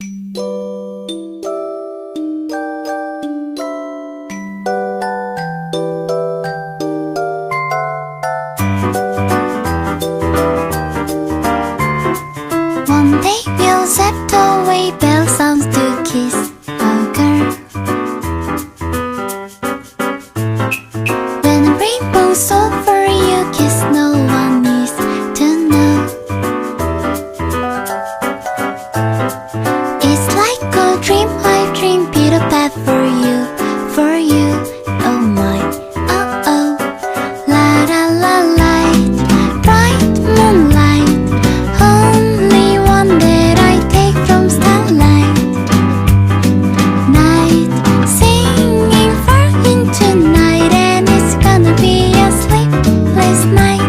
One day we'll zip away bell sounds to kiss a girl. When a rainbow's over you kiss, no one needs to know. It's like a dream I dream, Peter Pan for you, for you. Oh my, oh oh. La la la light, bright moonlight, only one that I take from starlight. Night, singing far into night, and it's gonna be a sleepless night.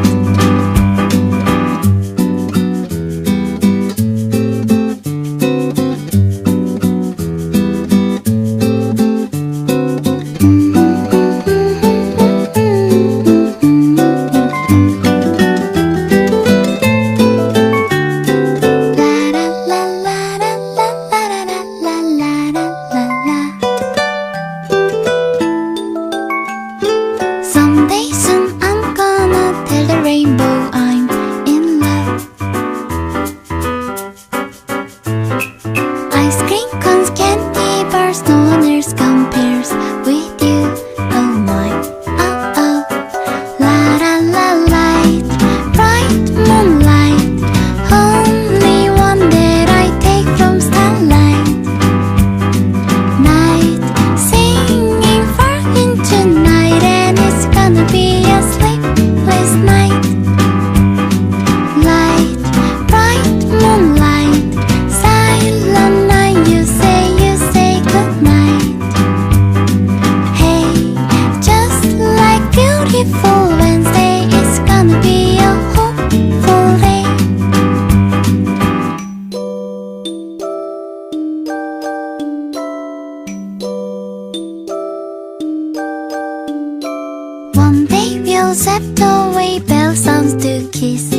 Someday soon I'm gonna tell the rainbow I'm in love. Ice cream cones, candy bars, no one else compares with you. Oh my, oh oh. La la la light, bright moonlight, only one that I take from starlight. Night, singing far into night, and it's gonna be a sleepless night. Light, bright moonlight, silent night, you say goodnight. Hey, just like beautiful Wednesday, it's gonna be a hopeful day. One day we'll zip away bell sounds to kiss